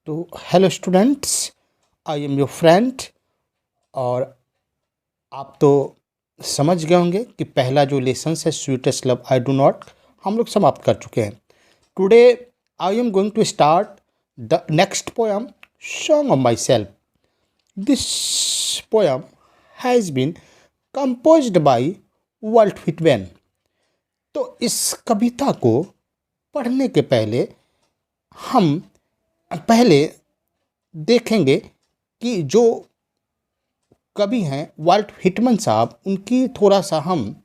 तो hello students, I am your friend. और आप तो समझ गए होंगे कि पहला जो लेसन है sweetest love I do not हम लोग समाप्त कर चुके हैं। Today I am going to start the next poem, song of myself. This poem has been composed by Walt Whitman. तो इस कविता को पढ़ने के पहले हम पहले देखेंगे कि जो कवि हैं वाल्ट व्हिटमैन साहब, उनकी थोड़ा सा हम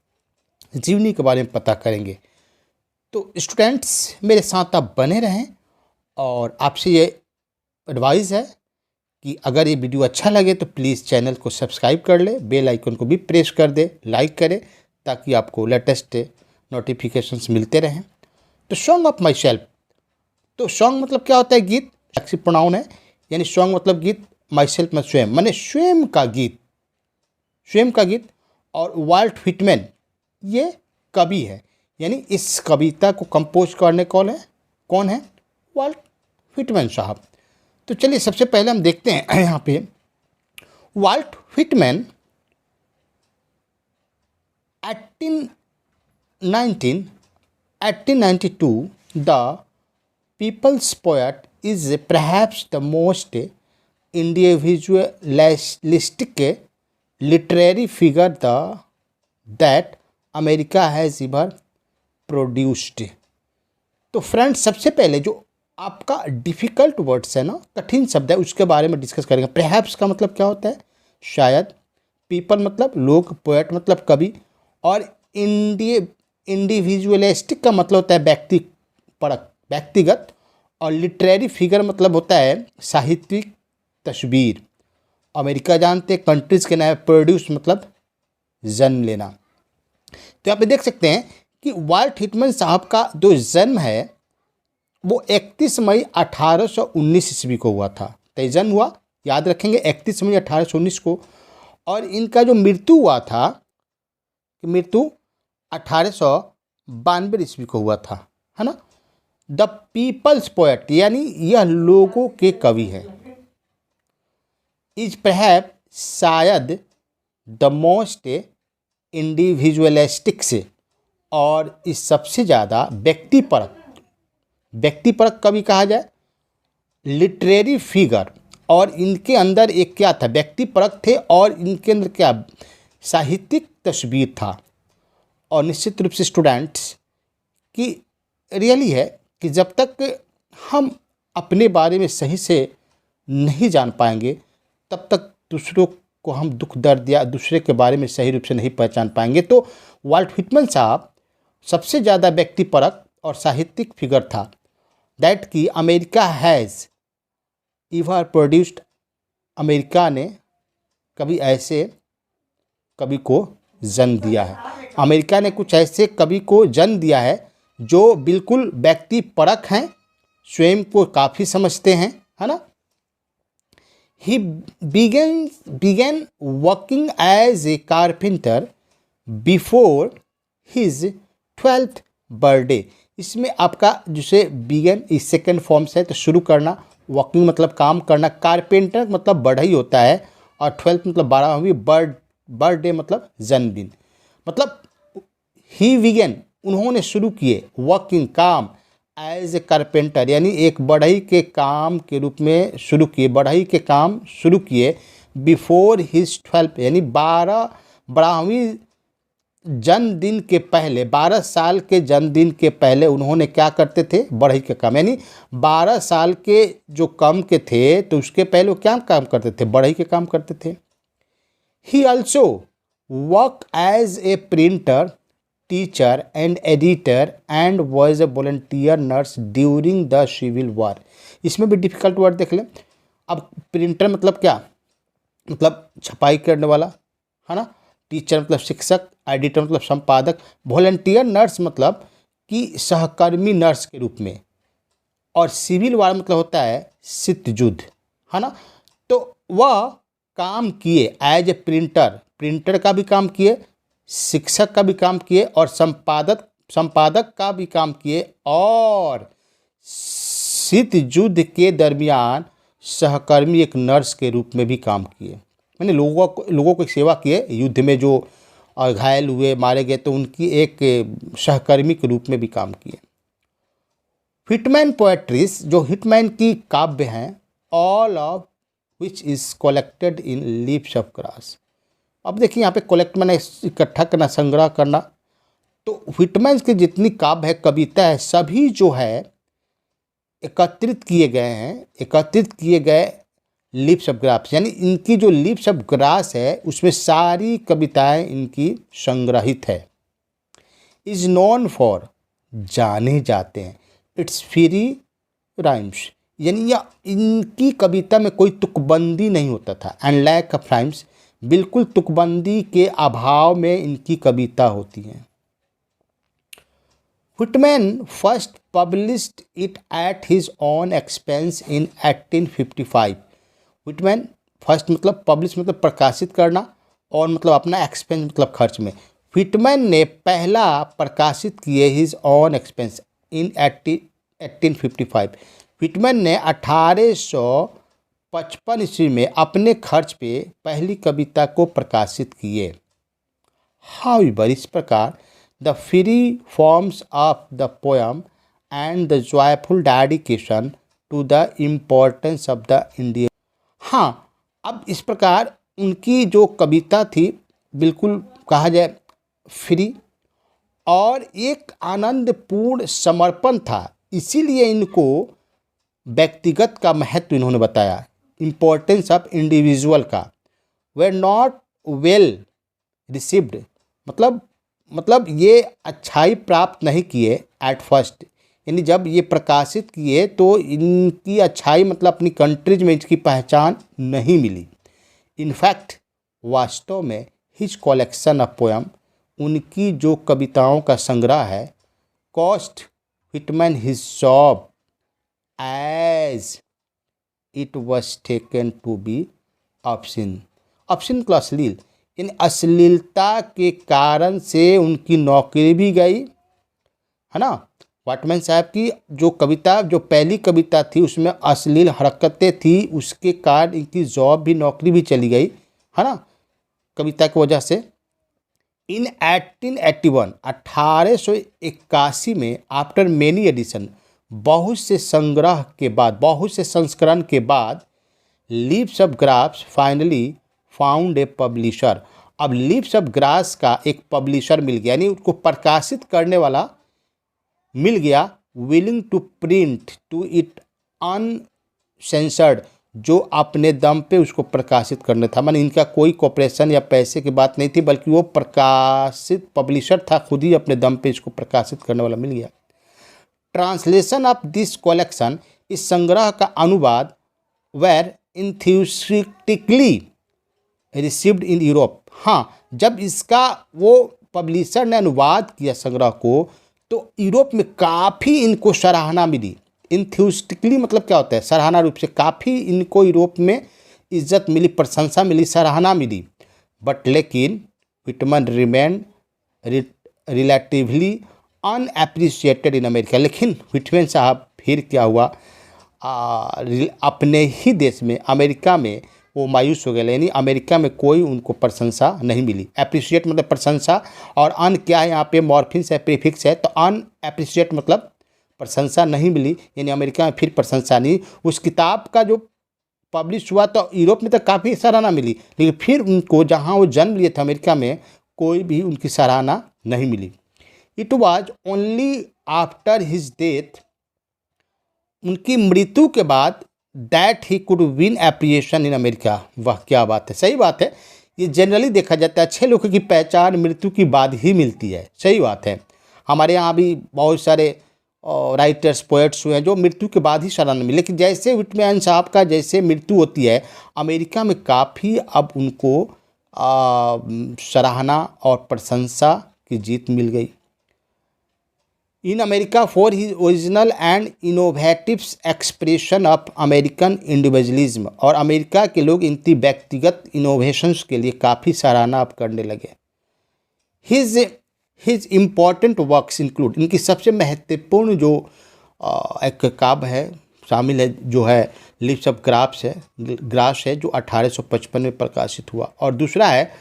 जीवनी के बारे में पता करेंगे। तो स्टूडेंट्स मेरे साथ आप बने रहें और आपसे ये एडवाइस है कि अगर ये वीडियो अच्छा लगे तो प्लीज़ चैनल को सब्सक्राइब कर ले, बेल आइकन को भी प्रेस कर दे, लाइक करें ताकि आपको लेटेस्ट नोटिफिकेशंस मिलते रहें। तो सॉन्ग ऑफ माई सेल्फ, तो सॉन्ग मतलब क्या होता है? गीत, एक्सिव प्रोनाउन है, यानी सॉन्ग मतलब गीत, माई सेल्फ में स्वयं, माने स्वयं का गीत, स्वयं का गीत। और वाल्ट व्हिटमैन ये कवि है, यानी इस कविता को कंपोज करने कौन है? वाल्ट व्हिटमैन साहब। तो चलिए सबसे पहले हम देखते हैं यहाँ पे Walt Whitman 1892 the People's Poet is perhaps the most individualistic literary figure that America has ever produced। तो फ्रेंड्स सबसे पहले जो आपका डिफ़िकल्ट वर्ड्स है ना, कठिन शब्द है, उसके बारे में डिस्कस करेंगे। परहैप्स का मतलब क्या होता है? शायद। पीपल मतलब लोग, पोएट मतलब कवि, और इंडिविजुअलिस्टिक का मतलब होता है व्यक्तिपरक, व्यक्तिगत, और लिटरेरी फिगर मतलब होता है साहित्यिक तस्वीर। अमेरिका जानते हैं, कंट्रीज़ के नाम, प्रोड्यूस मतलब जन्म लेना। तो यहाँ पे देख सकते हैं कि वाल्ट व्हिटमैन साहब का जो जन्म है वो 31 मई 1819 ईस्वी को हुआ था। तो जन्म हुआ, याद रखेंगे, 31 मई 1819 को। और इनका जो मृत्यु हुआ था, मृत्यु 1892 ईस्वी को हुआ था, है ना। द पीपल्स पोएट यानी यह लोगों के कवि हैं। इज परहैप शायद द मोस्ट इंडिविजुअलिस्टिक से, और इस सबसे ज़्यादा व्यक्तिपरक कवि कहा जाए, लिटरेरी फिगर। और इनके अंदर एक क्या था? व्यक्तिपरक थे, और इनके अंदर क्या? साहित्यिक तस्वीर था। और निश्चित रूप से स्टूडेंट्स की रियली है कि जब तक हम अपने बारे में सही से नहीं जान पाएंगे तब तक दूसरों को हम दुख दर्द या दूसरे के बारे में सही रूप से नहीं पहचान पाएंगे। तो वाल्ट व्हिटमैन साहब सबसे ज़्यादा व्यक्तिपरक और साहित्यिक फिगर था। दैट कि America has ever produced, America ने कभी ऐसे कवि को जन्म दिया है। अमेरिका ने कुछ ऐसे कवि को जन्म दिया है जो बिल्कुल व्यक्तिपरक हैं, स्वयं को काफ़ी समझते हैं, है ना। ही began working as a carpenter before his 12th birthday। इसमें आपका जिसे बिगन इस सेकेंड फॉर्म से है, तो शुरू करना, वर्किंग मतलब काम करना, कारपेंटर मतलब बढ़ई होता है, और 12th मतलब 12वीं, बर्थडे मतलब जन्मदिन। मतलब ही बिगन उन्होंने शुरू किए, वर्किंग काम, एज ए कारपेंटर यानी एक बढ़ई के काम के रूप में शुरू किए, बढ़ई के काम शुरू किए, बिफोर हिज 12 यानी 12वीं जन्मदिन के पहले, 12 साल के जन्मदिन के पहले उन्होंने क्या करते थे? बढ़ई के काम, यानी 12 साल के जो कम के थे तो उसके पहले वो क्या काम करते थे? बढ़ई के काम करते थे। He also work as a printer, teacher and editor and was a volunteer nurse during the civil war. इसमें भी डिफ़िकल्ट वर्ड देख लें। अब प्रिंटर मतलब क्या? मतलब छपाई करने वाला, है ना। टीचर मतलब शिक्षक, एडिटर मतलब संपादक, वॉलंटियर नर्स मतलब कि सहकर्मी नर्स के रूप में, और सिविल वॉर मतलब होता है शीत युद्ध, है ना। तो वह काम किए एज ए प्रिंटर का भी काम किए, शिक्षक का भी काम किए, और संपादक का भी काम किए, और शीत युद्ध के दरमियान सहकर्मी एक नर्स के रूप में भी काम किए। मैंने लोगों को सेवा किए, युद्ध में जो घायल हुए मारे गए तो उनकी एक सहकर्मी के रूप में भी काम किए। हिटमैन पोएट्रीज, जो हिटमैन की काव्य हैं, all of which is collected in leaves of grass. अब देखिए यहाँ पे कलेक्ट मैंने इकट्ठा करना, संग्रह करना। तो हिटमैन की जितनी काव्य है, कविता है, सभी जो है एकत्रित किए गए लिप्स ऑफ ग्रास, यानी इनकी जो लिप्स ऑफ ग्रास है उसमें सारी कविताएं इनकी संग्रहित है। इज नोन फॉर, जाने जाते हैं, इट्स फ्री राइम्स, यानी या इनकी कविता में कोई तुकबंदी नहीं होता था। एंड लैक ऑफ राइम्स, बिल्कुल तुकबंदी के अभाव में इनकी कविता होती है। Whitman first published it at his own expense in 1855। Whitman first मतलब पब्लिश मतलब प्रकाशित करना, और मतलब अपना एक्सपेंस मतलब खर्च में। Whitman ने पहला प्रकाशित किए his on expense in 1855। Whitman ने 1855 ईस्वी में अपने खर्च पे पहली कविता को प्रकाशित किए। However, इस प्रकार the free forms of the poem and the joyful dedication to the importance of the Indian। हाँ, अब इस प्रकार उनकी जो कविता थी बिल्कुल कहा जाए फ्री और एक आनंदपूर्ण समर्पण था, इसीलिए इनको व्यक्तिगत का महत्व इन्होंने बताया, इम्पोर्टेंस ऑफ इंडिविजुअल का। वेर नॉट वेल रिसीव्ड, मतलब ये अच्छाई प्राप्त नहीं किए एट फर्स्ट, यानी जब ये प्रकाशित किए तो इनकी अच्छाई मतलब अपनी कंट्रीज में इसकी पहचान नहीं मिली। इनफैक्ट वास्तव में हिज कलेक्शन ऑफ पोएम, उनकी जो कविताओं का संग्रह है, cost Whitman his job as it was taken to be obscene मतलब अश्लील, इन अश्लीलता के कारण से उनकी नौकरी भी गई, है ना। व्हिटमैन साहब की जो कविता, जो पहली कविता थी उसमें अश्लील हरकतें थी, उसके कारण इनकी जॉब भी, नौकरी भी चली गई, है ना, कविता की वजह से। इन 1881 1881 में आफ्टर मेनी एडिशन, बहुत से संग्रह के बाद, बहुत से संस्करण के बाद, leaves of grass finally found a publisher. अब लीव्स ऑफ ग्रास का एक पब्लिशर मिल गया, यानी उसको प्रकाशित करने वाला मिल गया, willing to print to it uncensored, जो अपने दम पे उसको प्रकाशित करने था। माने इनका कोई कॉपरेशन या पैसे की बात नहीं थी, बल्कि वो प्रकाशित पब्लिशर था, खुद ही अपने दम पे इसको प्रकाशित करने वाला मिल गया। ट्रांसलेशन ऑफ दिस कलेक्शन, इस संग्रह का अनुवाद, वेर इंथ्यूसिटिकली रिसीव्ड इन यूरोप। हाँ, जब इसका वो पब्लिशर ने अनुवाद किया संग्रह को, तो यूरोप में काफ़ी इनको सराहना मिली। इंथ्यूसिटिकली मतलब क्या होता है, सराहना रूप से, काफ़ी इनको यूरोप में इज्जत मिली, प्रशंसा मिली, सराहना मिली। बट लेकिन Whitman remain relatively unappreciated in America. लेकिन व्हिटमैन साहब फिर क्या हुआ, अपने ही देश में, अमेरिका में वो मायूस हो गए, यानी अमेरिका में कोई उनको प्रशंसा नहीं मिली। एप्रिशिएट मतलब प्रशंसा, और अन क्या है यहाँ पे, मॉर्फिन्स है, प्रीफिक्स है, तो अन एप्रिशिएट मतलब प्रशंसा नहीं मिली, यानी अमेरिका में फिर प्रशंसा नहीं। उस किताब का जो पब्लिश हुआ तो यूरोप में तो काफ़ी सराहना मिली, लेकिन फिर उनको जहाँ वो जन्म लिए थे अमेरिका में, कोई भी उनकी सराहना नहीं मिली। It was only after his death, उनकी मृत्यु के बाद, that he could win appreciation in America. वाह क्या बात है, सही बात है। ये जनरली देखा जाता है, अच्छे लोगों की पहचान मृत्यु की बाद ही मिलती है, सही बात है। हमारे यहाँ भी बहुत सारे राइटर्स, पोएट्स हुए हैं जो मृत्यु के बाद ही सराहना मिली, लेकिन जैसे व्हिटमैन साहब का जैसे मृत्यु होती है, अमेरिका में काफ़ी अब उनको सराहना और प्रशंसा की जीत मिल गई। In America for his original and innovative expression of American individualism, और अमेरिका के लोग इनकी व्यक्तिगत इनोवेशंस के लिए काफ़ी सराहना अब करने लगे। हिज इम्पॉर्टेंट वर्क्स इंक्लूड, इनकी सबसे महत्वपूर्ण जो एक काव्य है, शामिल है जो है लिव्स ऑफ ग्रास है जो 1855 में प्रकाशित हुआ, और दूसरा है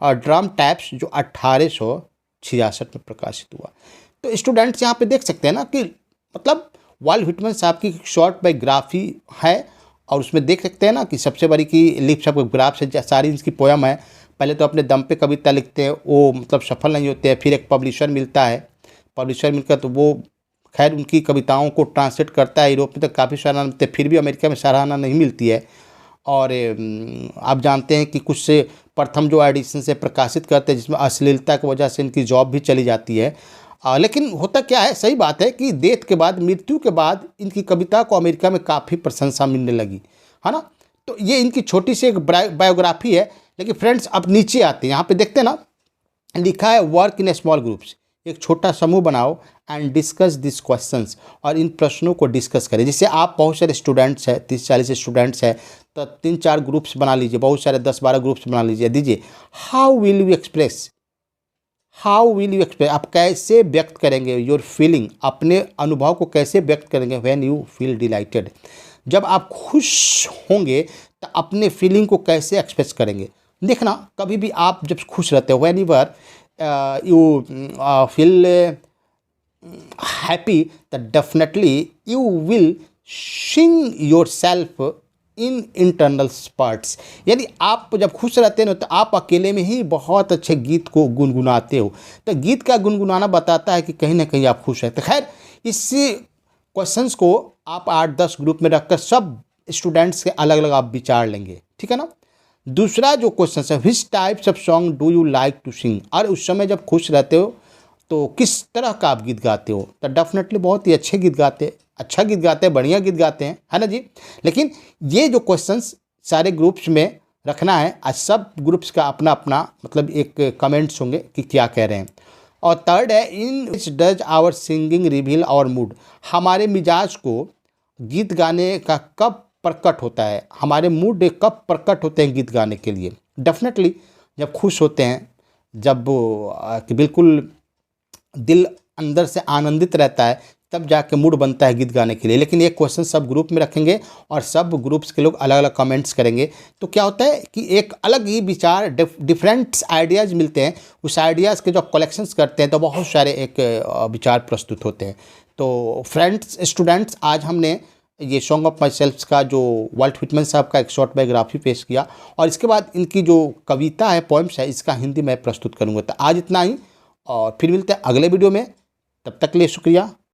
ड्रम टैप्स जो 1866 में प्रकाशित हुआ। तो स्टूडेंट्स यहाँ पे देख सकते हैं ना कि मतलब वाल्ट व्हिटमन साहब की शॉर्ट बायोग्राफी है, और उसमें देख सकते हैं ना कि सबसे बड़ी की लिव्स ऑफ ग्रास है, सारी इसकी पोयम है। पहले तो अपने दम पे कविता लिखते हैं, वो मतलब सफल नहीं होते हैं, फिर एक पब्लिशर मिलता है, पब्लिशर मिलकर तो वो खैर उनकी कविताओं को ट्रांसलेट करता है, यूरोप में तो काफ़ी सराहना मिलती है, फिर भी अमेरिका में सराहना नहीं मिलती है। और आप जानते हैं कि कुछ से प्रथम जो एडिशन से प्रकाशित करते हैं जिसमें अश्लीलता की वजह से इनकी जॉब भी चली जाती है। लेकिन होता क्या है, सही बात है कि डेथ के बाद, मृत्यु के बाद इनकी कविता को अमेरिका में काफ़ी प्रशंसा मिलने लगी, है ना। तो ये इनकी छोटी सी एक बायोग्राफी है। लेकिन फ्रेंड्स अब नीचे आते हैं, यहाँ पे देखते हैं ना लिखा है वर्क इन स्मॉल ग्रुप्स, एक छोटा समूह बनाओ एंड डिस्कस दिस क्वेश्चंस, और इन प्रश्नों को डिस्कस करें। जैसे आप बहुत सारे स्टूडेंट्स हैं, 30-40 स्टूडेंट्स हैं, तो 3-4 ग्रुप्स बना लीजिए, बहुत सारे 10-12 ग्रुप्स बना लीजिए, दीजिए हाउ विल यू एक्सप्रेस, आप कैसे व्यक्त करेंगे योर फीलिंग, अपने अनुभव को कैसे व्यक्त करेंगे व्हेन यू फील डिलाइटेड, जब आप खुश होंगे तो अपने फीलिंग को कैसे एक्सप्रेस करेंगे। देखना कभी भी आप जब खुश रहते हो, whenever you feel happy, तो definitely you will sing yourself in internal parts. यदि आप जब खुश रहते हैं ना तो आप अकेले में ही बहुत अच्छे गीत को गुनगुनाते हो। तो गीत का गुनगुनाना बताता है कि कहीं ना कहीं आप खुश हैं। तो खैर इस क्वेश्चंस को आप 8-10 ग्रुप में रखकर सब स्टूडेंट्स के अलग अलग आप विचार लेंगे, ठीक है ना। दूसरा जो क्वेश्चन है, which types of song do you like to sing, और उस समय जब खुश रहते हो तो किस तरह का आप गीत गाते हो। तो डेफिनेटली बहुत ही अच्छे गीत गाते हैं, अच्छा गीत गाते हैं, बढ़िया गीत गाते हैं, है ना जी। लेकिन ये जो क्वेश्चंस सारे ग्रुप्स में रखना है, आज सब ग्रुप्स का अपना अपना मतलब एक कमेंट्स होंगे कि क्या कह रहे हैं। और थर्ड है, in which does our singing reveal our mood, हमारे मिजाज को गीत गाने का कब प्रकट होता है, हमारे मूड कब प्रकट होते हैं गीत गाने के लिए। डेफिनेटली जब खुश होते हैं, जब कि बिल्कुल दिल अंदर से आनंदित रहता है, तब जाके मूड बनता है गीत गाने के लिए। लेकिन ये क्वेश्चन सब ग्रुप में रखेंगे और सब ग्रुप्स के लोग अलग अलग कमेंट्स करेंगे, तो क्या होता है कि एक अलग ही विचार, डिफरेंट आइडियाज़ मिलते हैं। उस आइडियाज़ के जब कलेक्शंस करते हैं तो बहुत सारे एक विचार प्रस्तुत होते हैं। तो फ्रेंड्स, स्टूडेंट्स, आज हमने ये सॉन्ग ऑफ माई सेल्फ का जो वाल्ट व्हिटमन साहब का एक शॉर्ट बायोग्राफी पेश किया, और इसके बाद इनकी जो कविता है, पोएम्स है, इसका हिंदी मैं प्रस्तुत करूँगा। तो आज इतना ही, और फिर मिलते हैं अगले वीडियो में। तब तक के लिए शुक्रिया।